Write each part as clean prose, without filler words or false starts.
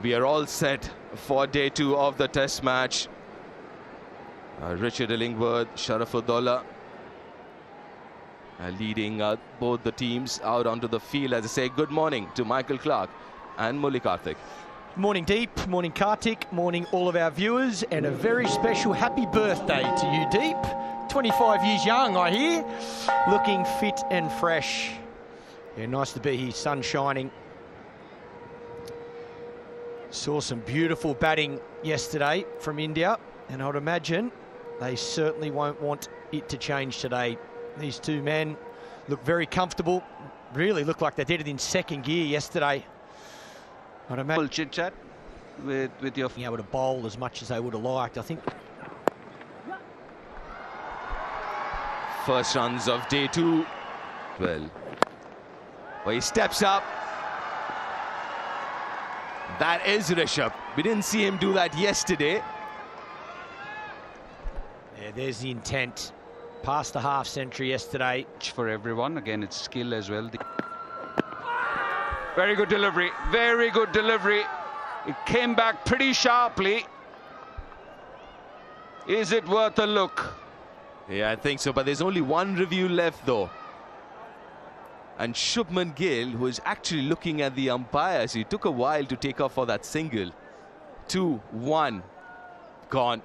We are all set for day 2 of the test match. Richard Illingworth, Sharafuddollah leading both the teams out onto the field. As I say, good morning to Michael Clark and Murli Karthik. Morning Deep, morning Karthik, morning all of our viewers, and a very special happy birthday to you, Deep. 25 years young, I hear. Looking fit and fresh. Yeah, nice to be here, sun shining. Saw some beautiful batting yesterday from India, and I would imagine they certainly won't want it to change today. These two men look very comfortable, really look like they did it in second gear yesterday. I'd imagine chit chat with your being able to bowl as much as they would have liked, I think. First runs of day 2. Well, he steps up. That is Rishabh. We didn't see him do that yesterday. Yeah, there's the intent. Past the half century yesterday. For everyone, again, it's skill as well. Very good delivery, very good delivery. It came back pretty sharply. Is it worth a look? Yeah, I think so, but there's only one review left though. And Shubman Gill, who is actually looking at the umpires, he took a while to take off for that single. 2-1, gone.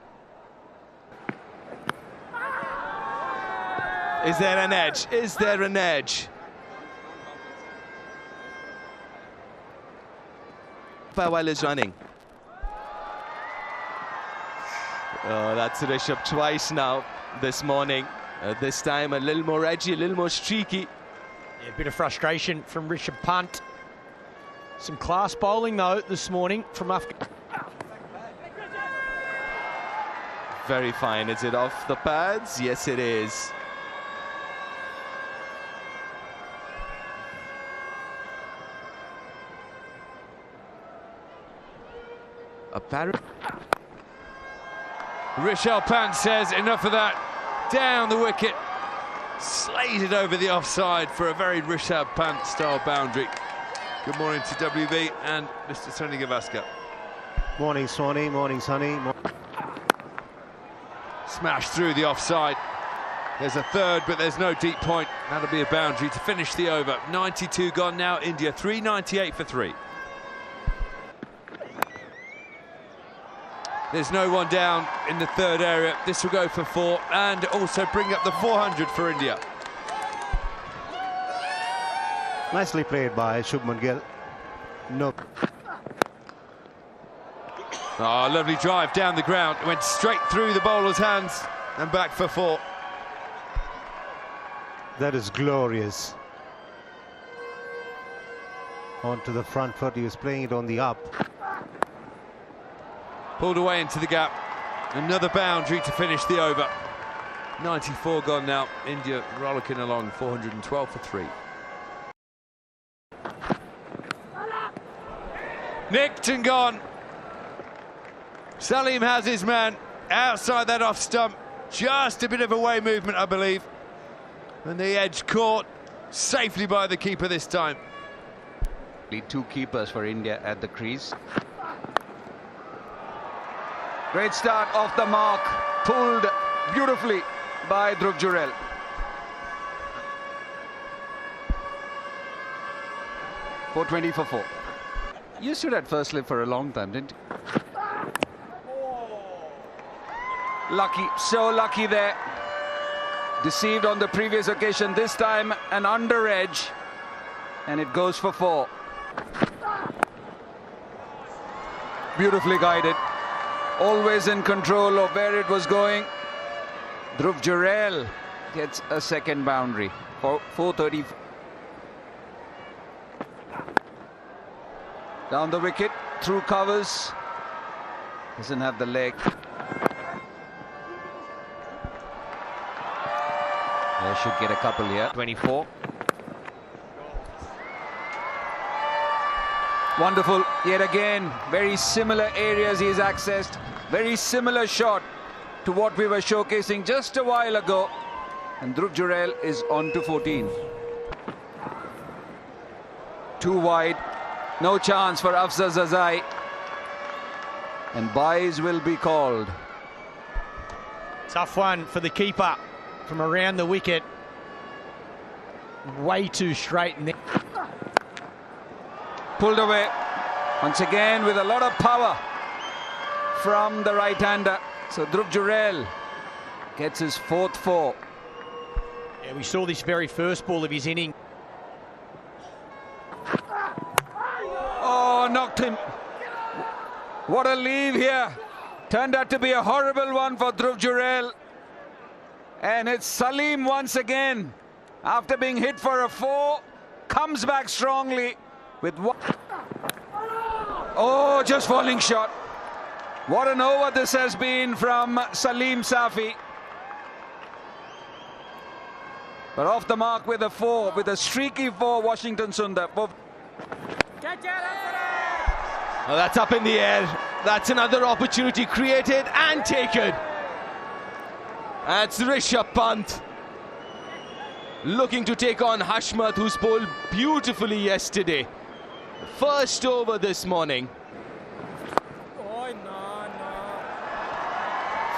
Is there an edge? Is there an edge? While is running. Oh, that's Rishabh twice now this morning. This time a little more edgy, a little more streaky. Yeah, a bit of frustration from Rishabh Pant. Some class bowling though this morning from Afghanistan. Very fine. Is it off the pads? Yes, it is. Rishabh Pant says enough of that. Down the wicket, slated over the offside for a very Rishabh Pant style boundary. Good morning to WB and Mr. Sonny Gavaskar. Morning Swanee, morning Sonny. Smashed through the offside. There's a third, but there's no deep point. That'll be a boundary to finish the over. 92 gone now, India 398 for 3. There's no one down in the third area. This will go for 4 and also bring up the 400 for India. Nicely played by Shubman Gill. No. Oh, lovely drive down the ground. Went straight through the bowler's hands and back for 4. That is glorious. Onto the front foot, he was playing it on the up. Pulled away into the gap. Another boundary to finish the over. 94 gone now. India rollicking along, 412 for 3. Nicked and gone. Salim has his man outside that off stump. Just a bit of away movement, I believe. And the edge caught safely by the keeper this time. 2 keepers for India at the crease. Great start off the mark, pulled beautifully by Dhruv Jurel. .420 for 4. You stood at first slip for a long time, didn't you? Lucky, so lucky there. Deceived on the previous occasion, this time an under edge, and it goes for 4. Beautifully guided. Always in control of where it was going. Dhruv Jurel gets a second boundary for 430. Down the wicket, through covers. Doesn't have the leg. They should get a couple here. 24. Wonderful, yet again, very similar areas he's accessed. Very similar shot to what we were showcasing just a while ago. And Dhruv Jurel is on to 14. Too wide, no chance for Afzal Zazai. and byes will be called. Tough one for the keeper from around the wicket. Way too straight. Pulled away once again with a lot of power from the right-hander. So Dhruv Jurel gets his 4th 4. Yeah, we saw this very first ball of his inning. Oh, knocked him. What a leave here. Turned out to be a horrible one for Dhruv Jurel. And it's Salim once again. After being hit for a 4, comes back strongly with one. Oh, just falling shot. What an over this has been from Salim Safi. But off the mark with a 4, with a streaky 4, Washington Sundar. Oh, that's up in the air. That's another opportunity created and taken. That's Rishabh Pant looking to take on Hashmat, who's bowled beautifully yesterday. First over this morning.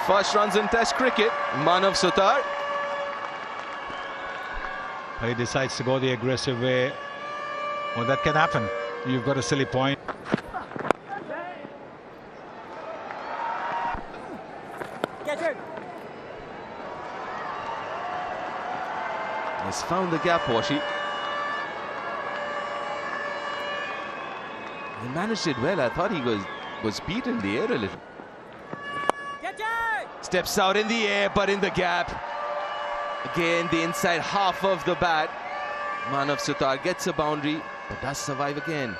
First runs in Test cricket, Manav Sutar. He decides to go the aggressive way. Well, that can happen. You've got a silly point. He's found the gap, Washi. He managed it well. I thought he was beat in the air a little. Steps out in the air, but in the gap. Again, the inside half of the bat. Manav Sutar gets a boundary, but does survive again.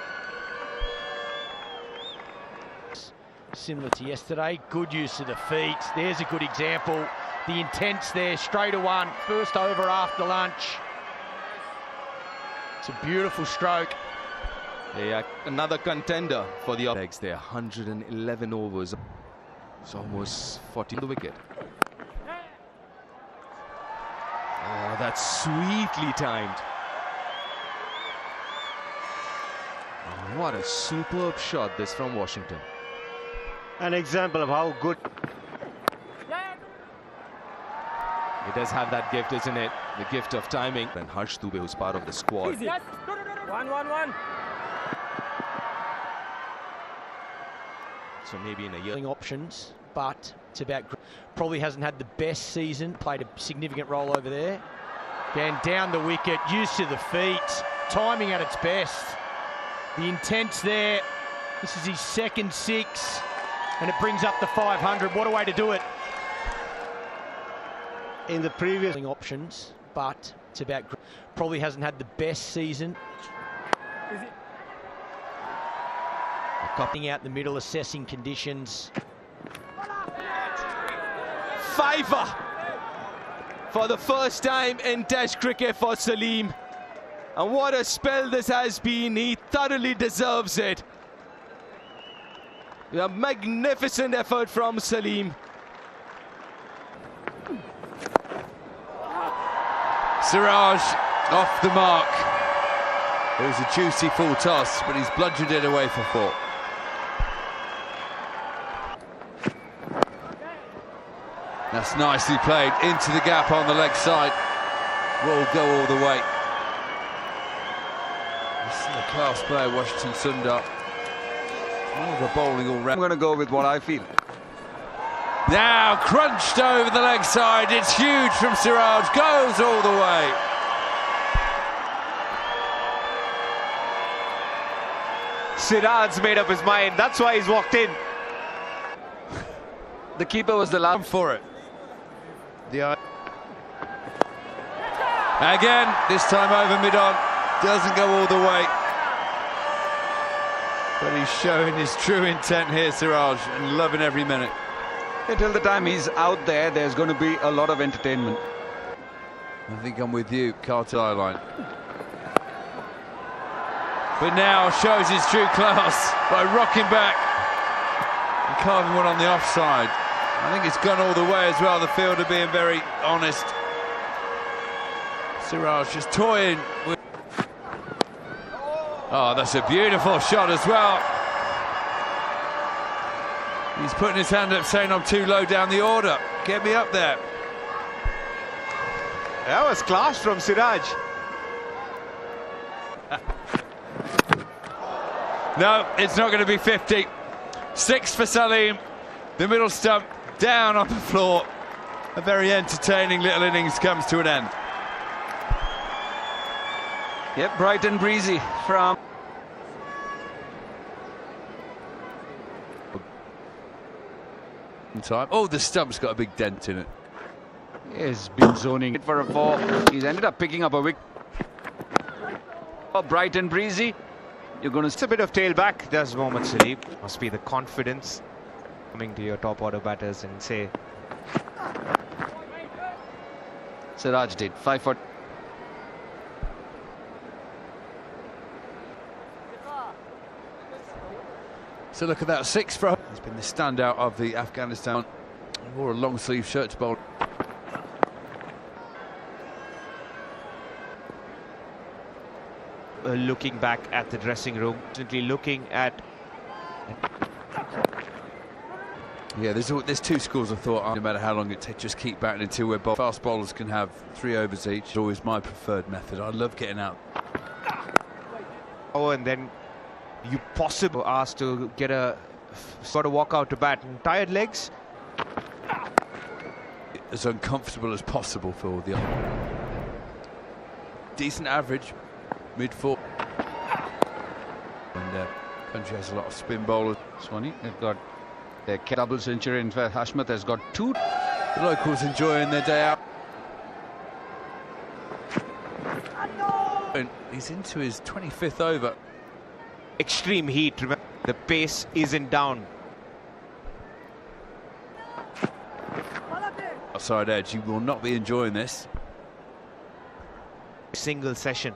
Similar to yesterday, good use of the feet. There's a good example. The intent's there, straight away, first over after lunch. It's a beautiful stroke. Yeah, another contender for the legs there. 111 overs. It's almost 40 on the wicket. Oh, that's sweetly timed. Oh, what a superb shot this from Washington. An example of how good. He does have that gift, isn't it? The gift of timing. And Harsh Dubey, who's part of the squad. Yes. 1-1-1. So maybe in a year. Options, but it's about probably hasn't had the best season. Played a significant role over there. Again, down the wicket, use to the feet, timing at its best. The intent's there. This is his second 6, and it brings up the 500. What a way to do it. In the previous Options, but it's about probably hasn't had the best season. Copying out the middle, assessing conditions. Fiver for the first time in Test cricket for Salim. And what a spell this has been. He thoroughly deserves it. A magnificent effort from Salim. Siraj off the mark. It was a juicy full toss, but he's bludgeoned it away for 4. That's nicely played into the gap on the leg side. Will go all the way. This is a class player, Washington Sundar. More of a bowling all round. I'm going to go with what I feel. Now crunched over the leg side. It's huge from Siraj. Goes all the way. Siraj's made up his mind. That's why he's walked in. The keeper was the last For it. Again, this time over mid-on. Doesn't go all the way. But he's showing his true intent here, Siraj, and loving every minute. Until the time he's out there, there's going to be a lot of entertainment. I think I'm with you, Carter line. But now shows his true class by rocking back and carving one on the offside. I think it's gone all the way as well, the fielder being very honest. Siraj just toying with... Oh, that's a beautiful shot as well. He's putting his hand up saying I'm too low down the order. Get me up there. That was class from Siraj. No, it's not going to be 50. 6 for Salim. The middle stump down on the floor. A very entertaining little innings comes to an end. Yep, bright and breezy from... Time. Oh, the stump's got a big dent in it. He's been zoning it for a 4. He's ended up picking up a wicket. Oh, bright and breezy. You're going to... It's a bit of tail back. There's Mohammad Salim. Must be the confidence coming to your top order batters and say... Siraj did 5 for... So look at that, 6 for... He's been the standout of the Afghanistan. He wore a long sleeve shirt to bowl. Looking back at the dressing room, simply looking at... Yeah, there's 2 schools of thought. No matter how long it takes, just keep batting until we're fast bowlers can have 3 overs each. It's always my preferred method. I love getting out. Oh, and then you possibly asked to get a sort of walk out to bat and tired legs. As uncomfortable as possible for the decent average, mid-4. And the country has a lot of spin bowlers. Swanee, they've got their double century. In fact, Hashmat has got 2. The locals enjoying their day out. And he's into his 25th over. Extreme heat, remember, the pace isn't down. Outside edge, you will not be enjoying this. Single session.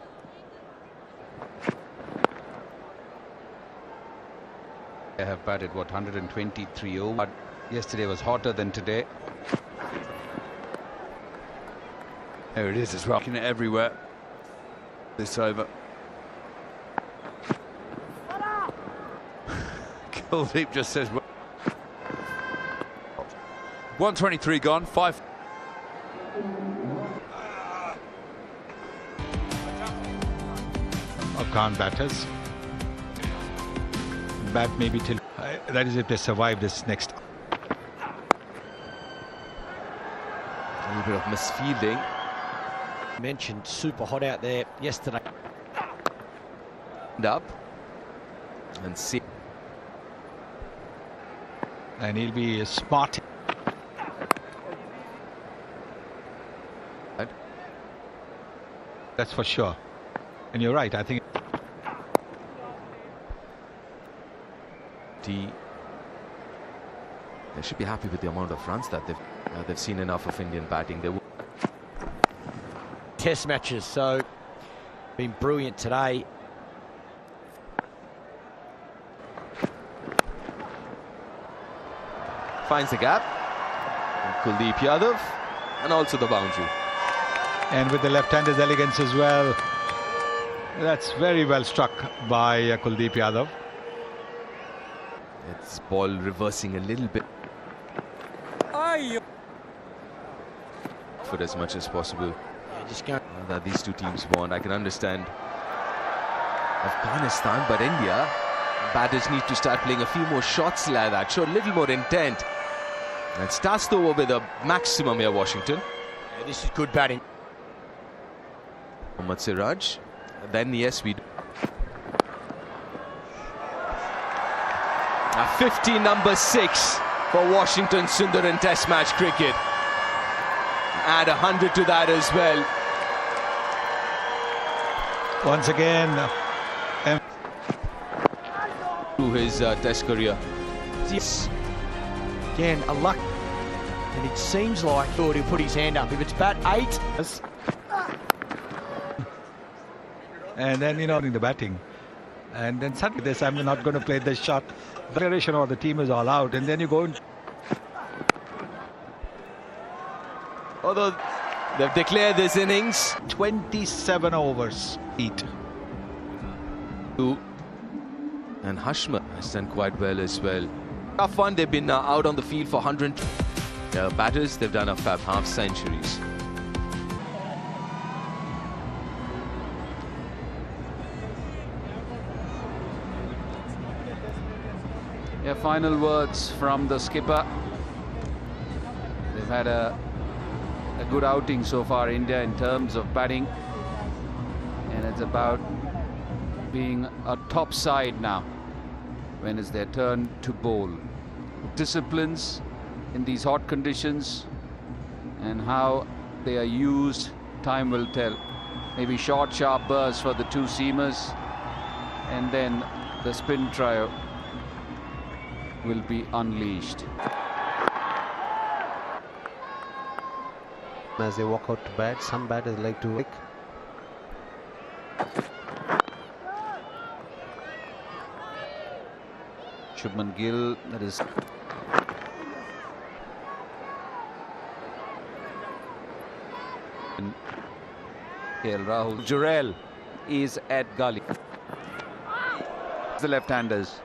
They have batted, what, 123 over. But yesterday was hotter than today. There it is as well. Looking at everywhere. This over. Kuldeep just says 123 gone, 5. Afghan batters. Bat maybe till... that is if they survive this next. A little bit of misfielding. Mentioned super hot out there yesterday. Up and see. And he'll be smart. That's for sure. And you're right, I think. They should be happy with the amount of runs that they've seen enough of Indian batting. They Test matches, so been brilliant today. finds the gap. Kuldeep Yadav, and also the boundary. And with the left-hander's elegance as well. That's very well struck by Kuldeep Yadav. It's ball reversing a little bit for as much as possible. Yeah, just go. That these two teams want. I can understand Afghanistan, but India, batters need to start playing a few more shots like that, show a little more intent. And starts the over with a maximum here, Washington. Yeah, this is good batting. Mohammad Siraj. Then yes, we do. 50 number 6 for Washington Sundar in Test match cricket. Add 100 to that as well. Once again, To his Test career. Yes. Again, a luck. And it seems like he'll put his hand up. If it's bat 8. and then, you know, in the batting. And then suddenly this, I'm not going to play this shot. Declaration or the team is all out. And then you go and... Although they've declared this innings. 27 overs. 8. And Hashmat has done quite well as well. Tough one. They've been out on the field for 100 batters. They've done a fab half centuries. Yeah, final words from the skipper. They've had a good outing so far, India, in terms of batting, and it's about being a top side now when it's their turn to bowl. Disciplines in these hot conditions and how they are used, time will tell. Maybe short, sharp bursts for the two seamers, and then the spin trio will be unleashed. As they walk out to bat, some batters like to lick. Shubman Gill, that is KL Rahul. Jurel is at Gali. The left-handers.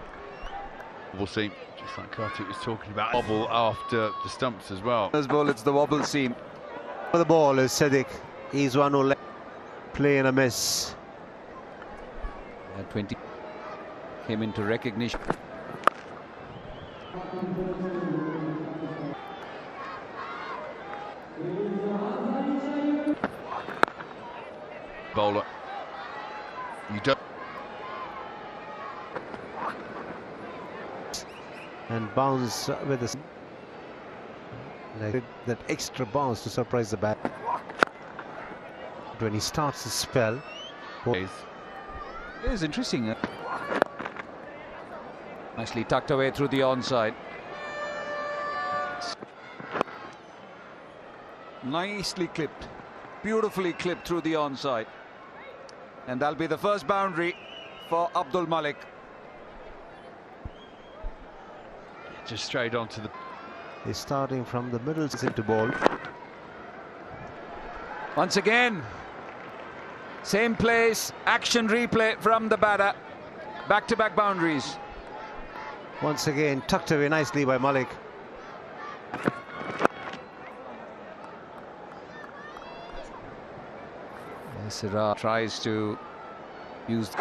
We'll see, just like Kartik was talking about, wobble after the stumps as well. This ball, it's the wobble seam. The ball is Sadiq. He's one who play and a miss. 20 came into recognition. Bowler, you don't. And bounce with a like that extra bounce to surprise the bat. When he starts his spell, It is interesting. Nicely tucked away through the onside. Nicely clipped, beautifully clipped through the onside, and that'll be the first boundary for Abdul Malik. Just straight onto the. he's starting from the middle into ball. Once again, same place, action replay from the batter. Back-to-back boundaries. Once again, tucked away nicely by Malik. Siraj tries to use.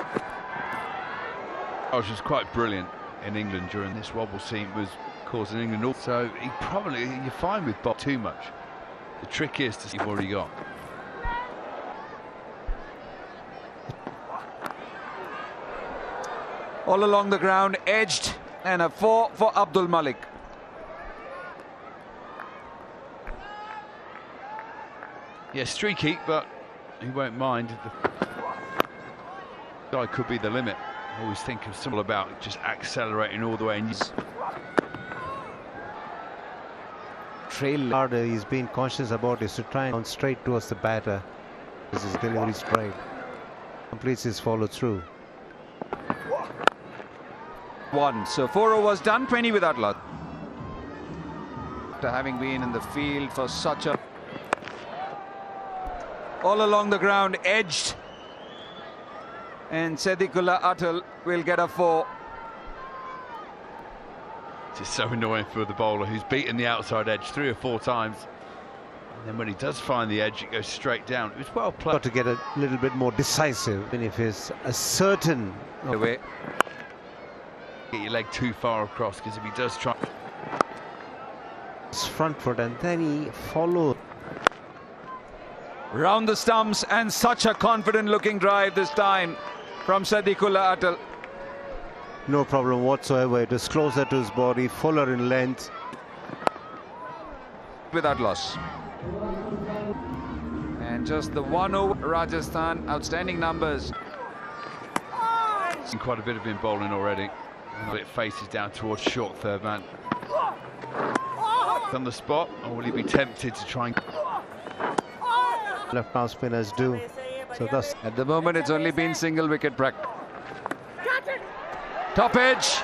Raj was quite brilliant in England during this wobble seam, was causing England also. He probably, you're fine with Bob too much. The trick is to see what you've already got. All along the ground, edged, and a 4 for Abdul Malik. Yeah, streaky, but he won't mind. The guy could be the limit. I always think of something about just accelerating all the way. And Trail harder, he's been conscious about is to try and run straight towards the batter. This is delivery straight. Completes his follow through. 1. So 4 overs done, 20 without luck. After having been in the field for such a. All along the ground, edged. And Sadiqullah Atal will get a 4. it's so annoying for the bowler who's beaten the outside edge 3 or 4 times. And then when he does find the edge, it goes straight down. It was well played. Got to get a little bit more decisive. And if he's a certain Away. Get your leg too far across, because if he does try. his front foot and then he follows. Round the stumps, and such a confident looking drive this time from Sadiqullah Atal. No problem whatsoever. It is closer to his body, fuller in length. Without loss. And just the 1 over Rajasthan, outstanding numbers. Seen quite a bit of him bowling already. It faces down towards short third man. On the spot, or will he be tempted to try and. Left arm spinners do. So thus At the moment, it's only been single wicket practice. Top edge,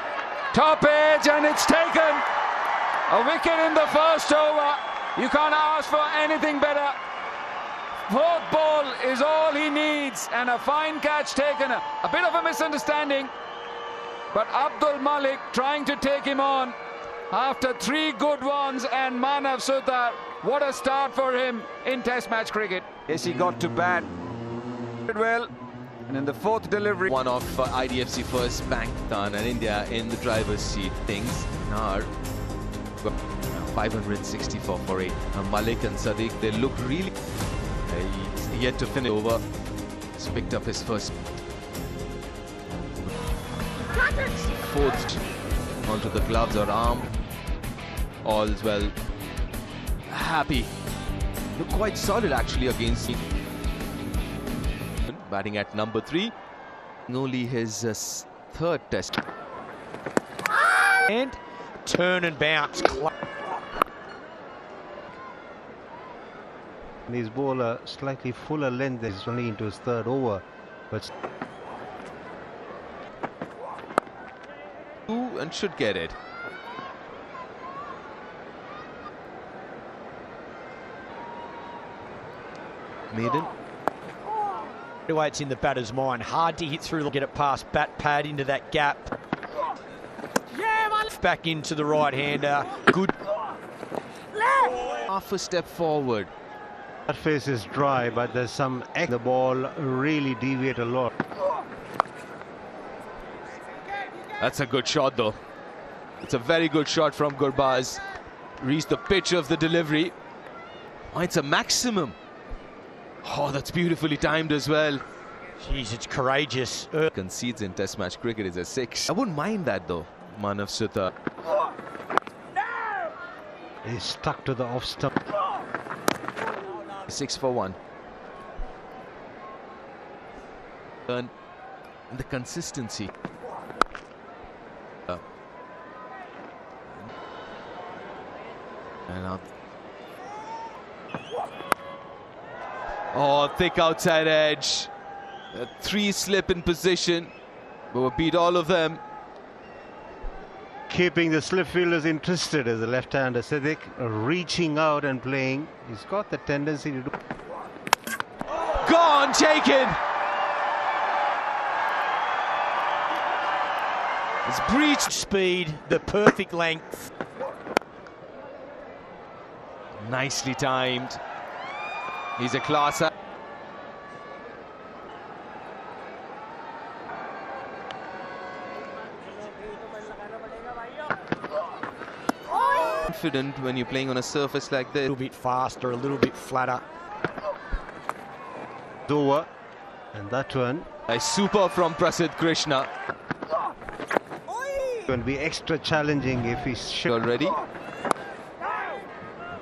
and it's taken. A wicket in the first over. You can't ask for anything better. 4th ball is all he needs, and a fine catch taken. A bit of a misunderstanding, but Abdul Malik trying to take him on. after 3 good ones, and Manav Sutar, what a start for him in Test match cricket. Yes, he got to bat well, and in the 4th delivery, one of IDFC first Pakistan and India in the driver's seat. Things now 564 for 8. Malik and Sadiq, they look really he's yet to finish over. He's picked up his first 4th onto the gloves or arm. All's well. Happy. Look quite solid actually against him. Batting at number 3. Only his 3rd test. And turn and bounce. And his bowler slightly fuller length is only into his 3rd over, but And should get it. Maiden. Anyway, it's in the batter's mind. Hard to hit through, get it past bat pad into that gap. Back into the right-hander. Good. Half a step forward. that face is dry, but there's some the ball really deviate a lot. That's a good shot though. It's a very good shot from Gurbaz. Reached the pitch of the delivery. Oh, it's a maximum. Oh, that's beautifully timed as well. Jeez, it's courageous. Concedes in Test match cricket is a 6. I wouldn't mind that though, Manav Sutar. He's stuck to the off stump. 6 for 1. And the consistency. And now. Oh, thick outside edge. 3 slip in position. But we'll beat all of them. Keeping the slip fielders interested as the left-hander Siddiq reaching out and playing. He's got the tendency to do. Gone, taken. It's breached. Speed, the perfect length. Nicely timed. He's a class act. Confident when you're playing on a surface like this. A little bit faster, a little bit flatter. Over, and that one. A super from Prasidh Krishna. Going to be extra challenging if he's Already.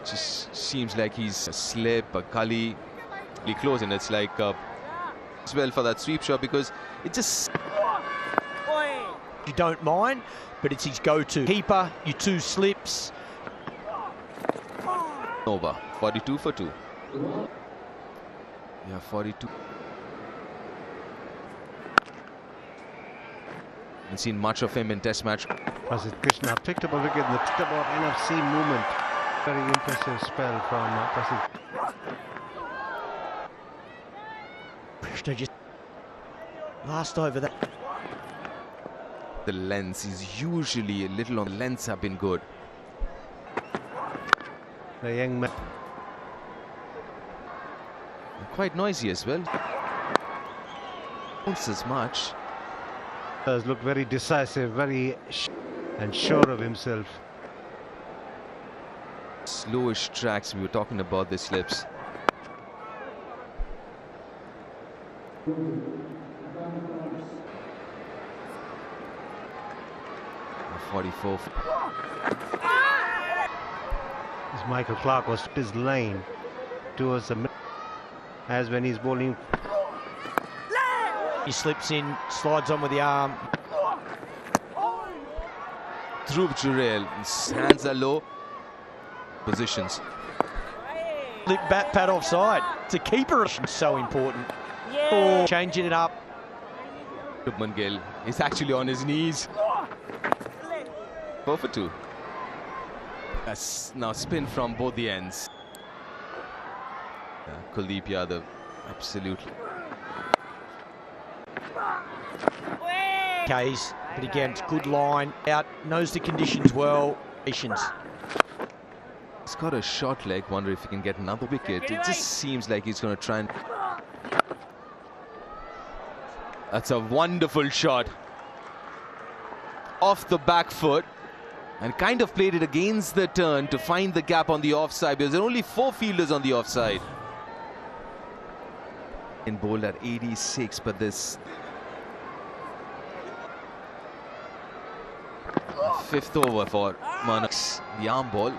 Just seems like he's a slip, a gully, really close, and it's like as well for that sweep shot because it just. You don't mind, but it's his go-to. Keeper, your 2 slips. Over. 42 for 2. Yeah, 42. Haven't seen much of him in Test match. Prasidh Krishna picked up a wicket in the just about NFC movement. Very impressive spell from Prasidh. Krishna just last over that. The lens is usually a little on the lens have been good. The young man. Quite noisy as well. Not as much. Does look very decisive, very and sure of himself. Slowish tracks, we were talking about the slips. A 44. As Michael Clark was his lane towards the middle, as when he's bowling. He slips in, slides on with the arm. Dhruv Jurel, his hands are low. Positions. Lip bat pad offside. It's a keeper, so important. Oh, changing it up. Shubman Gill is actually on his knees. 4 for 2. That's now spin from both the ends. Kuldeep Yadav, absolutely. K's, but again, it's good line out, knows the conditions well. Patience. He's got a short leg. Wonder if he can get another wicket. It just seems like he's going to try and... That's a wonderful shot. Off the back foot. And kind of played it against the turn to find the gap on the offside, because there are only 4 fielders on the offside. In bowled at 86, but this... 5th over for Manox, the arm ball.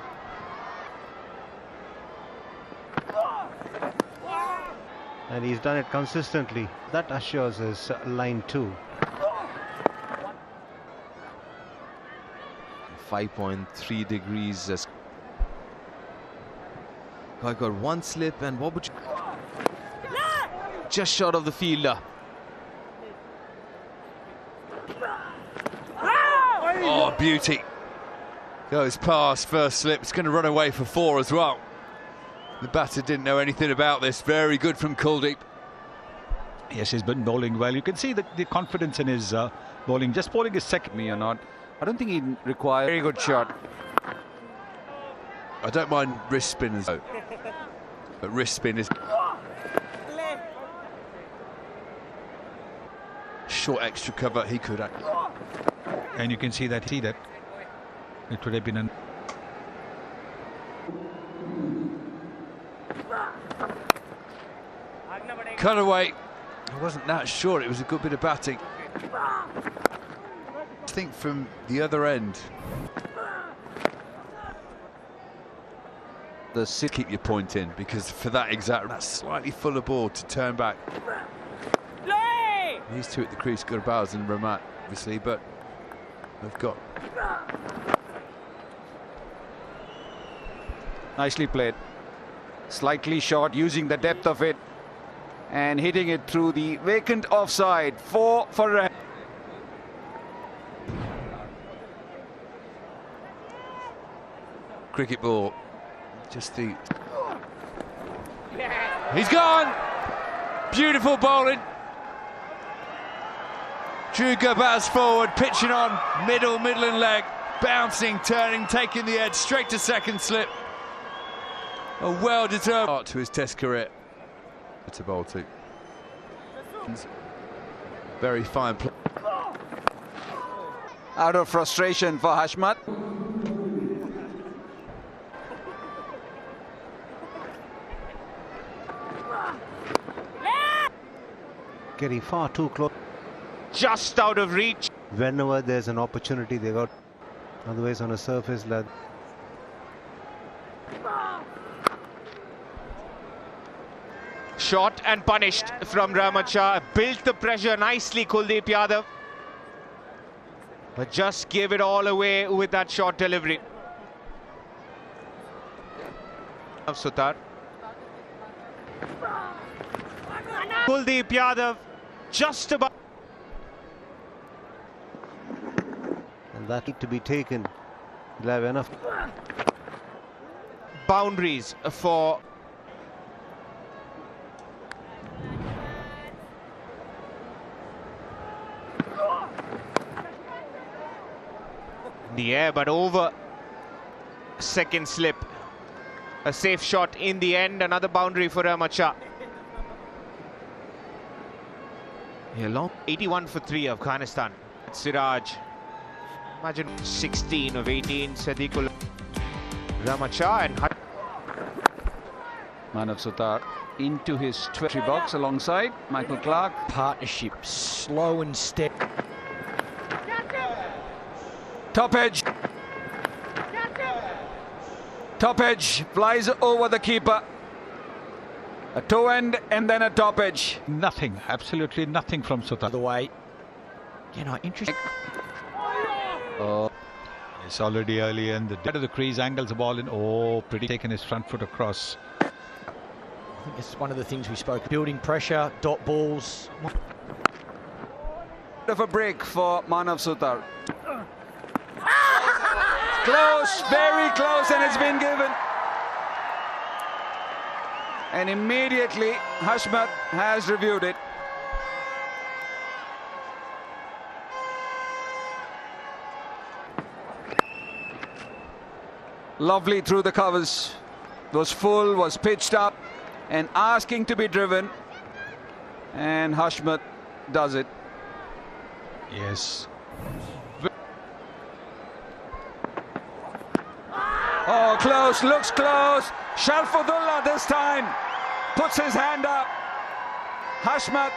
And he's done it consistently. That assures his line 2. 5.3 degrees. Guy got one slip, and what would you... Just short of the fielder. Oh, beauty. Goes past first slip. It's going to run away for 4 as well. The batter didn't know anything about this. Very good from Kuldeep. Yes, he's been bowling well. You can see the confidence in his bowling. Just bowling his second. Me or not, I don't think he requires very good shot. I don't mind wrist spinners, though. But wrist spin is... Short extra cover, he could... And you can see that it would have been an... Cut away. I wasn't that sure. It was a good bit of batting. I think from the other end. Keep your point in, because for that exact... That's slightly fuller ball to turn back. These two at the crease, Gurbaz and Ramat, obviously, but they've got... Nicely played. Slightly short, using the depth of it and hitting it through the vacant offside. 4 for a... Cricket ball. Just the... He's gone! Beautiful bowling. Drew Gurbaz forward, pitching on, middle and leg, bouncing, turning, taking the edge, straight to second slip. A well-deserved start to his Test career. To bowl to. Very fine play. Out of frustration for Hashmat. Getting far too close. Just out of reach. Whenever there's an opportunity, they got... Otherwise on a surface, lad. Shot and punished from Rahmat Shah. Built the pressure nicely, Kuldeep Yadav. But just gave it all away with that short delivery. Of Sutar. Kuldeep Yadav just about. And that need to be taken. He'll have enough. Boundaries for... the air, but over. Second slip. A safe shot in the end. Another boundary for Rahmat Shah. Yeah, long. 81 for 3, Afghanistan. Siraj. Imagine 16 of 18. Sadiqul. Rahmat Shah and... Man of Sutar into his 20 box alongside Michael Clark. Partnership, slow and steady. Top edge. Top edge flies over the keeper. A toe end and then a top edge. Nothing, absolutely nothing from Sutar. The way. You know, interesting. Oh, it's already early in the dead of the crease, angles the ball in. Oh, pretty taking his front foot across. I think it's one of the things we spoke. Building pressure, dot balls. Bit of a break for Manav Sutar. Close, very close, and it's been given. And immediately Hashmat has reviewed it. Lovely through the covers. Was full, was pitched up and asking to be driven. And Hashmat does it. Yes. Oh, close, looks close. Sharfudullah this time puts his hand up. Hashmat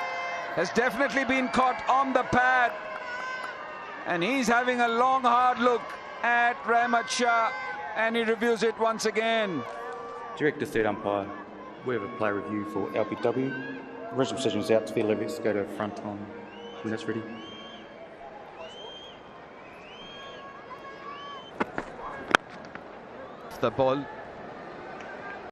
has definitely been caught on the pad. And he's having a long, hard look at Rahmat Shah. And he reviews it once again. Director, third umpire, we have a play review for LBW. Original decision is out to field left, go to front on when that's ready. The ball